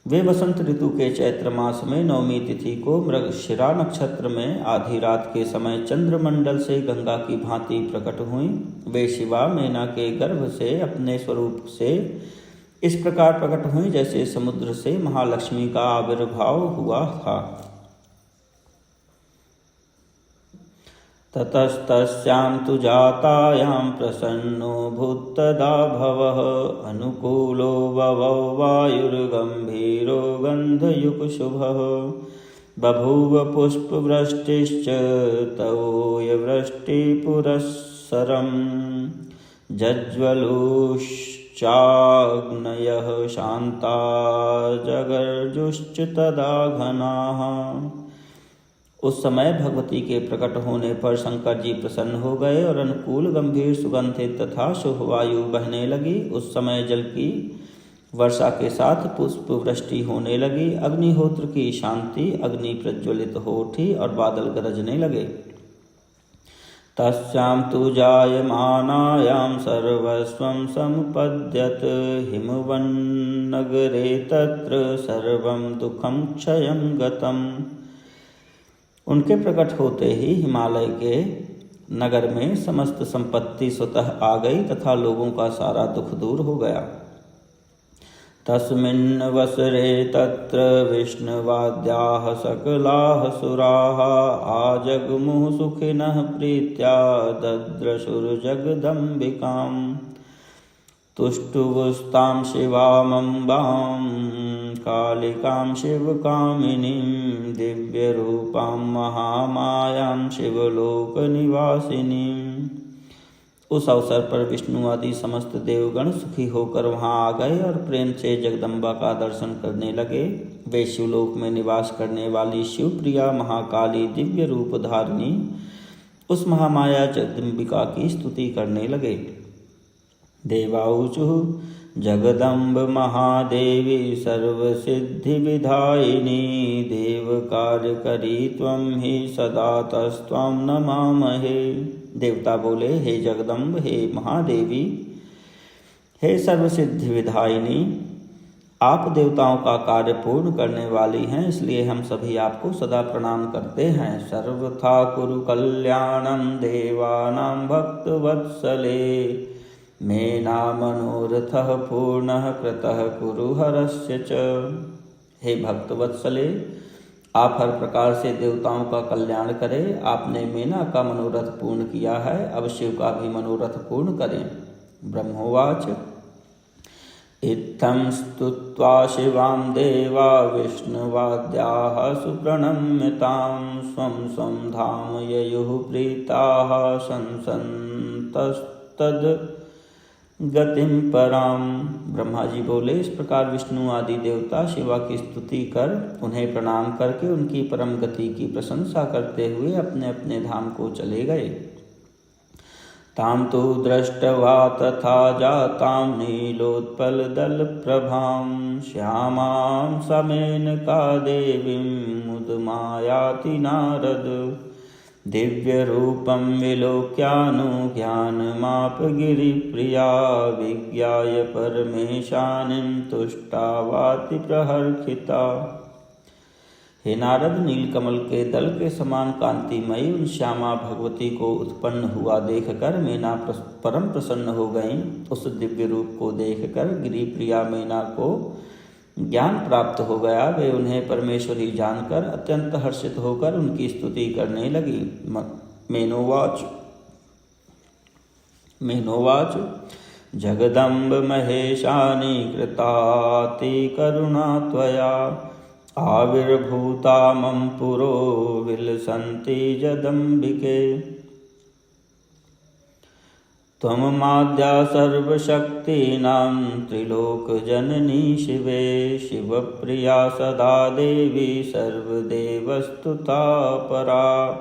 Speaker 1: वे वसंत ऋतु के चैत्र मास में नवमी तिथि को मृगशिरा नक्षत्र में आधी रात के समय चंद्रमंडल से गंगा की भांति प्रकट हुई। वे शिवा मेना के गर्भ से अपने स्वरूप से इस प्रकार प्रकट हुई जैसे समुद्र से महालक्ष्मी का आविर्भाव हुआ था। ततस्तस्यां तु जातायां प्रसन्नो भूत्तदा भवः अनुकूलो ववौ वायुर्गम्भीरो गन्धयुगशुभः बभूव पुष्पवृष्टिश्च तवोयवृष्टिपुरःसरं जज्ज्वलुश्चाग्नयः शान्ता जगर्जुश्च तदा घनाः। उस समय भगवती के प्रकट होने पर शंकर जी प्रसन्न हो गए और अनुकूल गंभीर सुगंधित तथा शुभ वायु बहने लगी। उस समय जल की वर्षा के साथ पुष्प वृष्टि होने लगी। अग्निहोत्र की शांति अग्नि प्रज्वलित हो उठी और बादल गरजने लगे। तस्यां तु जायमानायां सर्वस्वं समुपद्यत हिमवन्नगरे तत्र सर्वं दुःखं क्षयं गतम्। उनके प्रकट होते ही हिमालय के नगर में समस्त संपत्ति स्वतः आ गई तथा लोगों का सारा दुख दूर हो गया। तस्मिन् वसरे तत्र विष्णुवाद्याः सकलाः सुराः आजग्मुः सुखिनः प्रीत्या दद्रशुर्जगदम्बिकाम् तुष्टुवुस्तां शिवामम्बां कालिकां शिवकामिनीं दिव्यरूपां महामायां शिवलोकनिवासिनीं। उस अवसर पर विष्णु आदि समस्त देवगण सुखी होकर वहां आ गए और प्रेम से जगदम्बा का दर्शन करने लगे। वे शिवलोक में निवास करने वाली शिवप्रिया महाकाली दिव्य रूप धारिणी उस महामाया जगदम्बिका की स्तुति करने लगे। देवाऊचु जगदम्ब महादेवी सर्वसिद्धिविधायिनी देवकार्यकरी त्वं हि सदा तस्त्वां नमामहे। देवता बोले, हे जगदम्ब, हे महादेवी, हे सर्वसिद्धि विधायिनी, आप देवताओं का कार्य पूर्ण करने वाली हैं, इसलिए हम सभी आपको सदा प्रणाम करते हैं। सर्वथा कुरु कल्याणं देवानां भक्तवत्सले मेना मनोरथः पूर्णः कृतः कुरु हरस्य च। हे भक्तवत्सले, आप हर प्रकार से देवताओं का कल्याण करें। आपने मेना का मनोरथ पूर्ण किया है, अब शिव का भी मनोरथ पूर्ण करें। ब्रह्मोवाच इत्थं स्तुत्वा शिवां देवा विष्णुवाद्याः सुप्रणम्यतां स्वं स्वं धाम ययुः प्रीताः संसन्तस्तद् गतिम पराम। ब्रह्मा जी बोले, इस प्रकार विष्णु आदि देवता शिवा की स्तुति कर उन्हें प्रणाम करके उनकी परम गति की प्रशंसा करते हुए अपने अपने धाम को चले गए। ताम तो दृष्टवा तथा जातां नीलोत्पलदलप्रभां श्यामां समेनका देवीं मुदमायाति नारद दिव्यरूपं विलोक्यानुज्ञानमाप गिरिप्रिया विज्ञाय परमेशानीं तुष्टावाति प्रहर्षिता। हे नारद, नीलकमल के दल के समान कांतिमयी उन श्यामा भगवती को उत्पन्न हुआ देखकर मेना परम प्रसन्न हो गईं। उस दिव्य रूप को देखकर गिरिप्रिया मेना को ज्ञान प्राप्त हो गया। वे उन्हें परमेश्वरी जानकर अत्यंत हर्षित होकर उनकी स्तुति करने लगी। मेनोवाच जगदम्ब महेशानि कृताति करुणा त्वया आविर्भूता मम पुरो विलसन्ति जदम्बिके त्वमाद्या सर्वशक्तीनां त्रिलोकजननी शिवे शिवप्रिया सदा देवी सर्वदेवस्तुता परा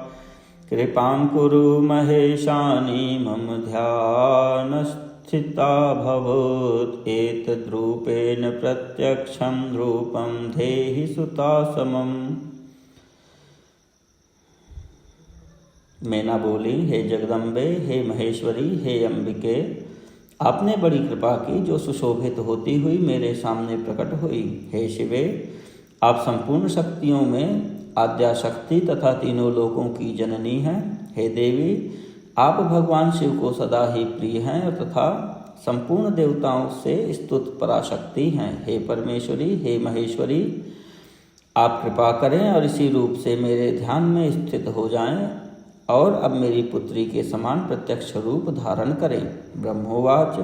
Speaker 1: कृपां कुरु महेशानि मम ध्यानस्थिता भवेत् एतद्रूपेण प्रत्यक्षं रूपं धेहि सुतासमम्। मैना बोली, हे जगदम्बे, हे महेश्वरी, हे अंबिके, आपने बड़ी कृपा की जो सुशोभित होती हुई मेरे सामने प्रकट हुई। हे शिवे, आप संपूर्ण शक्तियों में आद्या शक्ति तथा तीनों लोकों की जननी हैं। हे देवी, आप भगवान शिव को सदा ही प्रिय हैं और तथा संपूर्ण देवताओं से स्तुत पराशक्ति हैं। हे परमेश्वरी, हे महेश्वरी, आप कृपा करें और इसी रूप से मेरे ध्यान में स्थित हो जाएं और अब मेरी पुत्री के समान प्रत्यक्ष रूप धारण करें। ब्रह्मोवाच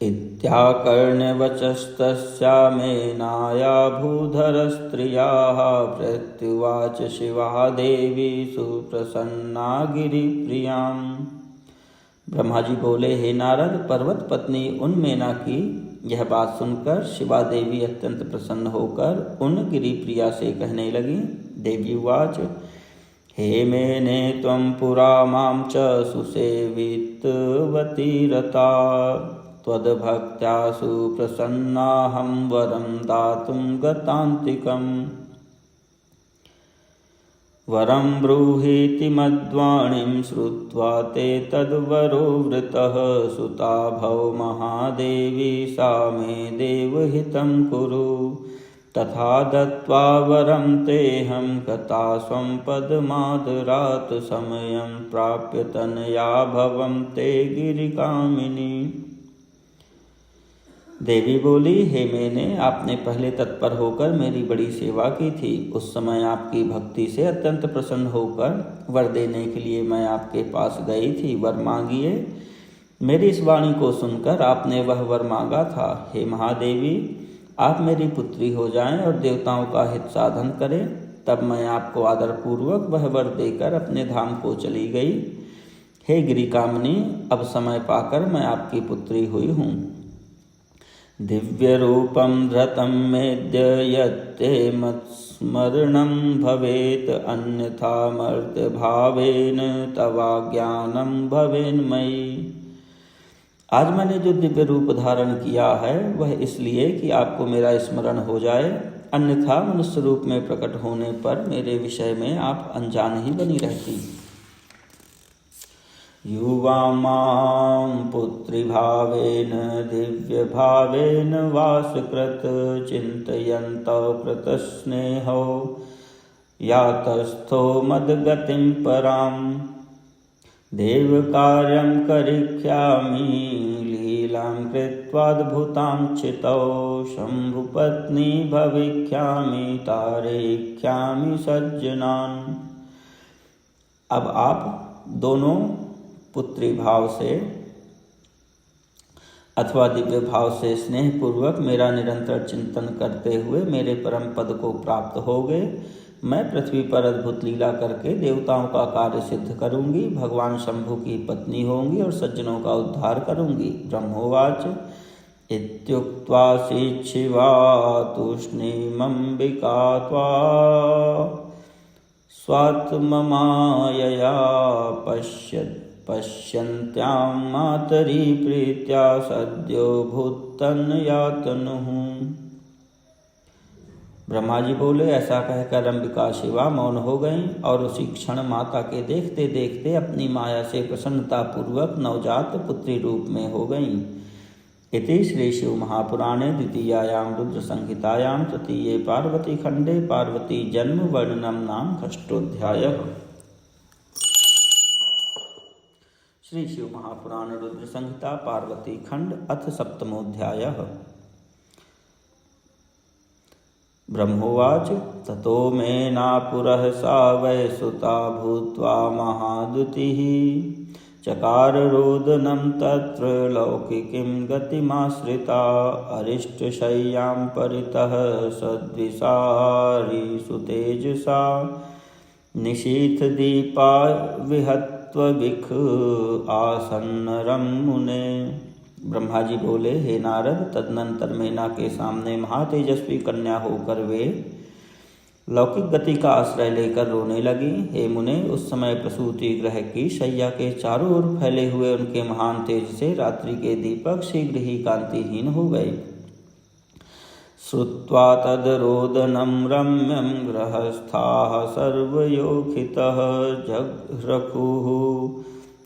Speaker 1: इत्याकर्ण्यवचस्तस्या मेनाया भूधरस्त्रियाः प्रत्युवाच शिवा देवी सुप्रसन्ना गिरिप्रियाम्। ब्रह्मा जी बोले, हे नारद, पर्वत पत्नी उन मेना की यह बात सुनकर शिवा देवी अत्यंत प्रसन्न होकर उन गिरिप्रिया से कहने लगी। देवी उवाच हे मेने त्वं पुरा मां च सुसेवितवती रता त्वद्भक्त्या सुप्रसन्नाहं वरं दातुं गतान्तिकम्। वरं ब्रूहीति मद्वाणीं श्रुत्वा ते तद्वरो वृतः सुता भव महादेवी सा मे देवहितं कुरु तथा दत्त्वा वरं तेऽहं गता स्वं पदमादरात् समयं प्राप्य तनया भवं ते गिरिकामिनी। देवी बोली, हे मैंने, आपने पहले तत्पर होकर मेरी बड़ी सेवा की थी। उस समय आपकी भक्ति से अत्यंत प्रसन्न होकर वर देने के लिए मैं आपके पास गई थी। वर मांगिए। मेरी इस वाणी को सुनकर आपने वह वर मांगा था। हे महादेवी, आप मेरी पुत्री हो जाएं और देवताओं का हित साधन करें। तब मैं आपको आदरपूर्वक वह वर देकर अपने धाम को चली गई। हे गिरिकामिनी, अब समय पाकर मैं आपकी पुत्री हुई हूँ। दिव्य रूपं धृतं मेद्य यत्ते मत्स्मरणं भवेत् अन्यथा मर्त्य भावेन तवाज्ञानं भवेन्मयि। आज मैंने जो दिव्य रूप धारण किया है वह इसलिए कि आपको मेरा स्मरण हो जाए, अन्यथा मनुष्य रूप में प्रकट होने पर मेरे विषय में आप अनजान ही बनी रहती। युवा मां पुत्रीभावेन दिव्यभावेन वासकृत चिन्तयन्तौ प्रतस्नेहो यातस्थो मद्गतिं पराम्। देवकार्यं करिष्यामि लीलां कृत्वाद्भुतां चितौ शम्भुपत्नी भविष्यामि तारयिष्यामि सज्जनान्। अब आप दोनों पुत्री भाव से अथवा दिव्य भाव से स्नेह पूर्वक मेरा निरंतर चिंतन करते हुए मेरे परम पद को प्राप्त हो गए। मैं पृथ्वी पर अद्भुत लीला करके देवताओं का कार्य सिद्ध करूंगी, भगवान शंभु की पत्नी होंगी और सज्जनों का उद्धार करूंगी। ब्रह्मोवाच इत्युक्त्वा शिवा तूष्णीमंबिका त्वा स्वात्ममायया पश्यन्त्यां मातरी प्रीत्या सद्यो भूतन्यातनुः। ब्रह्मा जी बोले, ऐसा कहकर अंबिका शिवा मौन हो गईं और उसी क्षण माता के देखते देखते अपनी माया से प्रसन्नता पूर्वक नवजात पुत्री रूप में हो गईं। इति श्री शिव महापुराणे द्वितीयायां रुद्र संहितायां तृतीये पार्वती खंडे पार्वती जन्म वर्णनम नाम षष्ठोऽध्यायः। श्री शिव महापुराण रुद्र संहिता पार्वती खंड अथ सप्तमोऽध्यायः। ब्रह्मोवाच ततो मेनापुरः सा वै सुता भूत्वा महाद्युतिः चकार रोदनं तत्र लौकिकीं गतिमाश्रिता अरिष्टशय्यां परितः सद्विषारी सुतेजसा निशीथदीपा विहत् त्वविख आसन्नरं मुने। ब्रह्मा जी बोले, हे नारद, तदनंतर मेना के सामने महातेजस्वी कन्या होकर वे लौकिक गति का आश्रय लेकर रोने लगी। हे मुने, उस समय प्रसूति गृह की शैया के चारों ओर फैले हुए उनके महान तेज से रात्रि के दीपक शीघ्र ही कांतिहीन हो गए। श्रुत्वा तद्रोदनं रम्यं गृहस्थाः सर्वयोखितः जघ्रकुः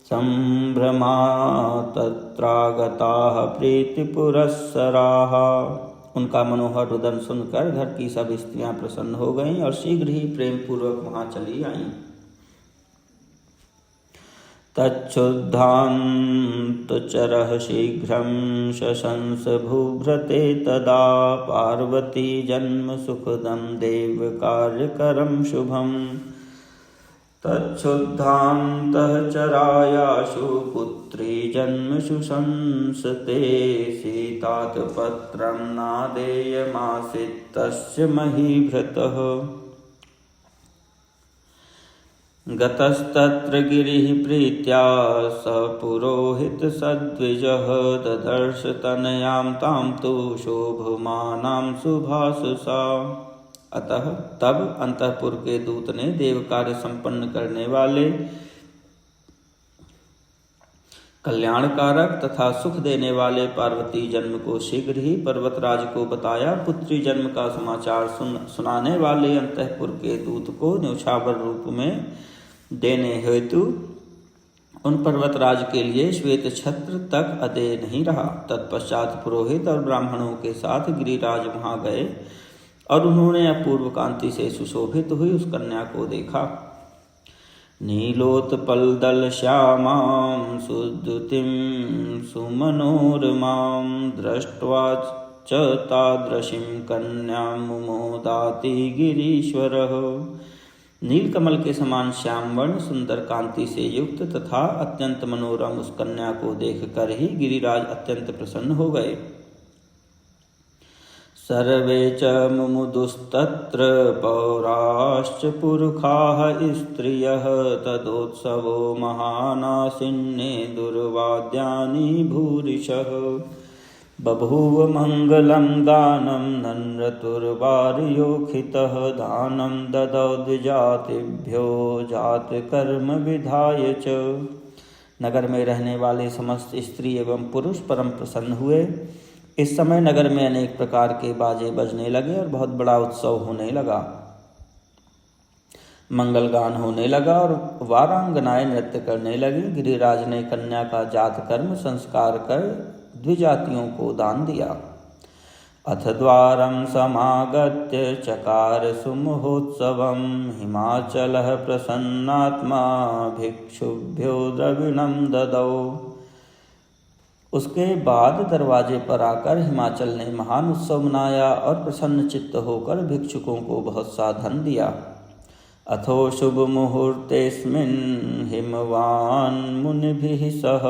Speaker 1: संभ्रमा तत्रागताः प्रीतिपुरस्सराः। उनका मनोहर रुदन सुनकर घर की सब स्त्रियां प्रसन्न हो गईं और शीघ्र ही प्रेम पूर्वक वहां चली आईं। तच्छुद्धान्तचरः शीघ्रं शशंस भूभृते तदा पार्वती जन्म सुखदं देवकार्यकरं शुभम्। तच्छुद्धान्तः चरायाशु पुत्री जन्म शुशंसते सीतात पत्रं नादेयमासीत् तस्य महीभृतः। गतस्तत्र गिरिः प्रीत्या स पुरोहित सद्विजः ददर्श तनयां तां तु शोभमानां सुभासुषा। अतः तब अंतःपुर के दूत ने देव कार्य संपन्न करने वाले कल्याणकारक तथा सुख देने वाले पार्वती जन्म को शीघ्र ही पर्वतराज को बताया। पुत्री जन्म का समाचार सुनाने वाले अंतःपुर के दूत को न्यौछावर रूप में देने हेतु उन पर्वतराज के लिए श्वेत छत्र तक अदेय नहीं रहा। तत्पश्चात पुरोहित और ब्राह्मणों के साथ गिरिराज वहां गए और उन्होंने अपूर्व कांति से सुशोभित हुई उस कन्या को देखा। नीलोत्पलदल श्यामां सुद्युतिं सुमनोरमां दृष्ट्वा च तादृशीं कन्यां मुमोदाति गिरीश्वरः। नीलकमल के समान श्यामवर्ण सुंदर कांति से युक्त तथा अत्यंत मनोरम उस कन्या को देखकर ही गिरिराज अत्यंत प्रसन्न हो गए। सर्वे च मुमुदुस्तत्र पौराश्च पुरुखाः स्त्रियः तदोत्सवो महानासिन्ने दुर्वाद्यानि भूरिशः। बभूव मङ्गलं गानं नन्रतुर्वार्योखितः दानं ददौ द्विजातिभ्यो जातकर्म विधाय च। नगर में रहने वाले समस्त स्त्री एवं पुरुष परम प्रसन्न हुए। इस समय नगर में अनेक प्रकार के बाजे बजने लगे और बहुत बड़ा उत्सव होने लगा। मंगल गान होने लगा और वारांगनाएं नृत्य करने लगी। गिरिराज ने कन्या का जात कर्म संस्कार कर द्विजातियों को दान दिया। अथ द्वारं समागत्य चकार सुमहोत्सवं हिमाचलः प्रसन्नात्मा भिक्षुभ्यो द्रविणं ददौ। उसके बाद दरवाजे पर आकर हिमाचल ने महान उत्सव मनाया और प्रसन्न चित्त होकर भिक्षुकों को बहुत सा धन दिया। अथो शुभ मुहूर्तेस्मिन् हिमवान् मुनिभिः सह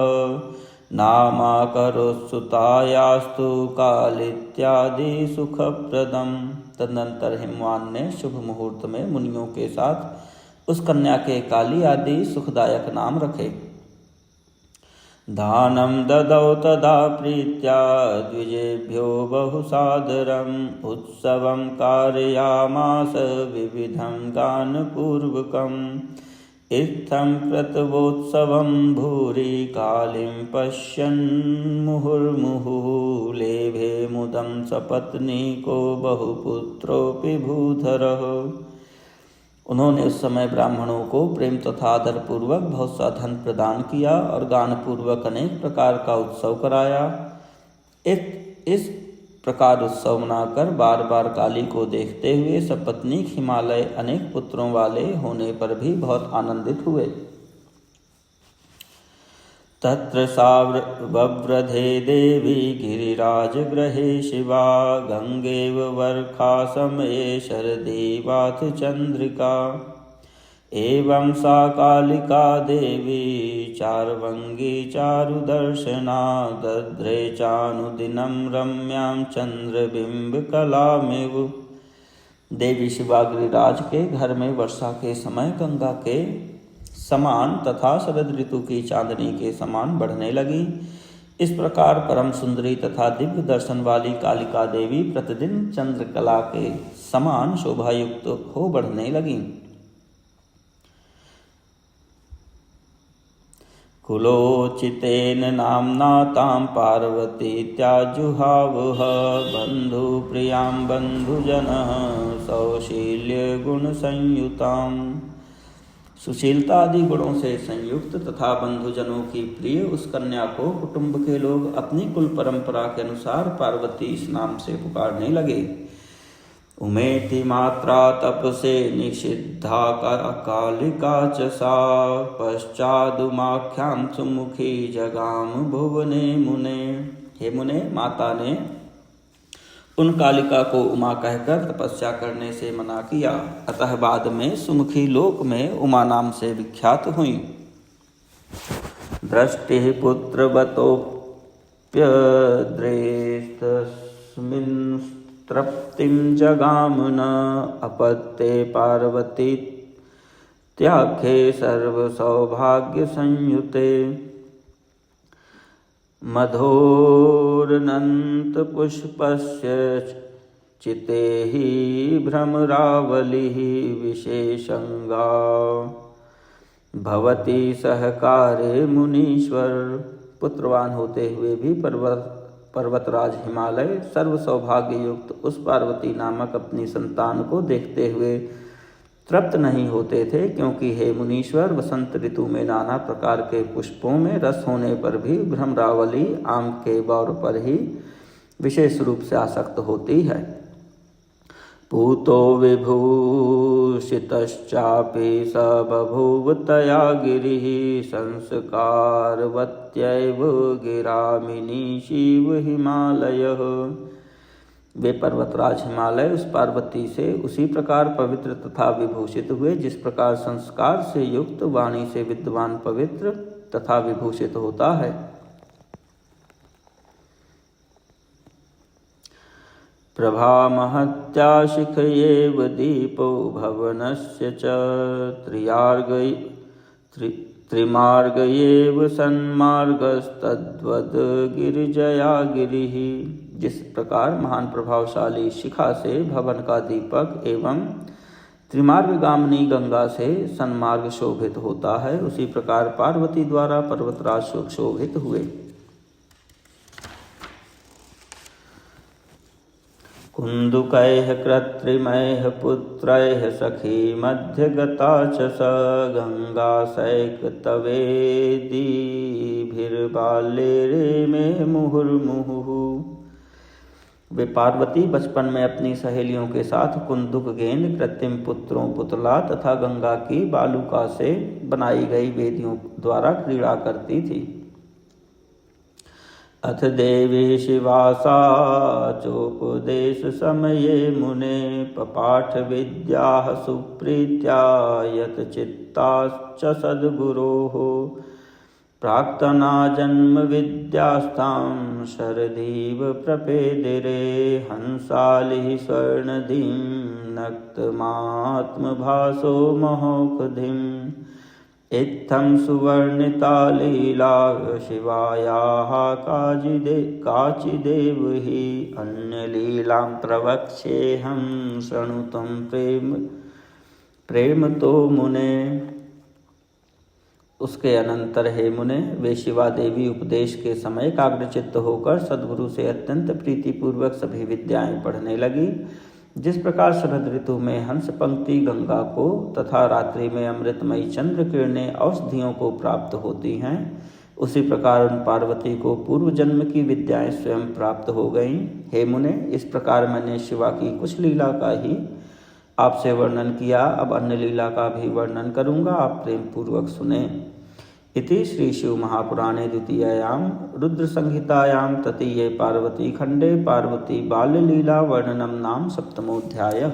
Speaker 1: नामाकरोत्सुतायास्तु कालित्यादि सुखप्रदम्। तदनंतर हिमवान ने शुभ मुहूर्त में मुनियों के साथ उस कन्या के काली आदि सुखदायक नाम रखे। दानं ददौ तदा प्रीत्या द्विजेभ्यो बहुसादरम् उत्सवं कारयामास विविधं गानपूर्वकम्। इत्थं क्रतवोत्सवं भूरि कालीं पश्यन् मुहुर्मुहुः लेभे मुदं सपत्नीको बहुपुत्रोऽपि भूधरः। उन्होंने उस समय ब्राह्मणों को प्रेम तथा आदर पूर्वक बहुत सा धन प्रदान किया और गान पूर्वक अनेक प्रकार का उत्सव कराया। इस प्रकार उत्सव मनाकर बार बार काली को देखते हुए सपत्नीक हिमालय अनेक पुत्रों वाले होने पर भी बहुत आनंदित हुए। तत्र सा वव्रधे देवी गिरिराजगृहे शिवा गंगेव वर्षासमये शरदेवाथ चंद्रिका। एवं सा कालिका देवी चार्वंगी चारुदर्शना दद्रे चानुदिनं रम्यां चंद्रबिंबकलामिव। देवी शिवा गिरिराज के घर में वर्षा के समय गंगा के समान तथा शरद ऋतु की चांदनी के समान बढ़ने लगी। इस प्रकार परम सुंदरी तथा दिव्य दर्शन वाली कालिका देवी प्रतिदिन चंद्रकला के समान शोभायुक्त हो बढ़ने लगी। कुलोचितेन नाम्ना तां पार्वती त्याजुहावः बंधु प्रियां बंधुजनः सौशील्य गुण संयुताम्। सुशीलता आदि गुणों से संयुक्त तथा बंधुजनों की प्रिय उस कन्या को कुटुंब के लोग अपनी कुल परंपरा के अनुसार पार्वती इस नाम से पुकारने लगे। उमेति मात्रा तपसे निषिद्धा कालिका च सा पश्चादुमाख्यां सुमुखी जगाम भुवने मुने। हे मुने, माता ने उन कालिका को उमा कहकर तपस्या करने से मना किया, अतः बाद में सुमुखी लोक में उमा नाम से विख्यात हुई। दृष्टि पुत्रवतोप्यद्रेस्तस्मिन् तृप्तिं जगाम न अपत्ये पार्वती त्याख्ये सर्वसौभाग्य संयुते। मधोरनंत पुष्पस्य चिते ही भ्रमरावलिः विशेषंगा भवती सहकारे मुनीश्वर। पुत्रवान होते हुए भी पर्वतराज हिमालय सर्व सौभाग्य युक्त उस पार्वती नामक अपनी संतान को देखते हुए तृप्त नहीं होते थे, क्योंकि हे मुनीश्वर, वसंत ऋतु में नाना प्रकार के पुष्पों में रस होने पर भी भ्रमरावली आम के बौर पर ही विशेष रूप से आसक्त होती है। पूतो विभूषितश्चापि स बभूव तया गिरिः संस्कारवत्यैव गिरामिनी शिव हिमालयः। वे पर्वतराज हिमालय उस पार्वती से उसी प्रकार पवित्र तथा विभूषित हुए जिस प्रकार संस्कार से युक्त वाणी से विद्वान पवित्र तथा विभूषित होता है। प्रभामहत्या शिखयेव दीपो भवनस्य च त्रिमार्गयेव सन्मार्गस्तद्वद् गिरिजया गिरिः। जिस प्रकार महान प्रभावशाली शिखा से भवन का दीपक एवं त्रिमार्गगामिनी गंगा से सन्मार्ग शोभित होता है, उसी प्रकार पार्वती द्वारा पर्वतराज शोभित हुए। कुन्दुकैः कृत्रिमैः पुत्रैः सखी मध्यगता च स गंगा सैकतवेदीभिर्बाल्ये रेमे मुहुर्मुहुः। वे पार्वती बचपन में अपनी सहेलियों के साथ कुंदुक गेंद, कृत्रिम पुत्रों पुतला तथा गंगा की बालुका से बनाई गई वेदियों द्वारा क्रीड़ा करती थी। अथ देवी शिवासा चोपदेश समये मुने पपाठ विद्याः सुप्रीत्या यत चित्ताश्च सद्गुरोः प्राक्तना जन्म विद्यास्तां शरदीव प्रपेदिरे हंसालिः स्वर्णधिं नक्तमात्मभासो महोखधिम्। इत्थं सुवर्णिता लीला शिवायाः काचिदेव हि अन्यलीलां प्रवक्ष्येऽहं शृणुतं प्रेमतो मुने। उसके अनंतर हे मुने, वे शिवा देवी उपदेश के समय एकाग्रचित्त होकर सद्गुरु से अत्यंत प्रीतिपूर्वक सभी विद्याएं पढ़ने लगी। जिस प्रकार शरद ऋतु में हंस पंक्ति गंगा को तथा रात्रि में अमृतमयी चंद्र किरणें औषधियों को प्राप्त होती हैं, उसी प्रकार उन पार्वती को पूर्व जन्म की विद्याएं स्वयं प्राप्त हो गईं। हे मुने, इस प्रकार मैंने शिवा की कुछ लीला का ही आपसे वर्णन किया, अब अन्य लीला का भी वर्णन करूंगा, आप प्रेम पूर्वक सुने। इति श्री शिव महापुराणे द्वितीयायां रुद्र संहितायां तृतीये पार्वती खंडे पार्वती बाल्य लीला वर्णनम नाम सप्तमोऽध्यायः।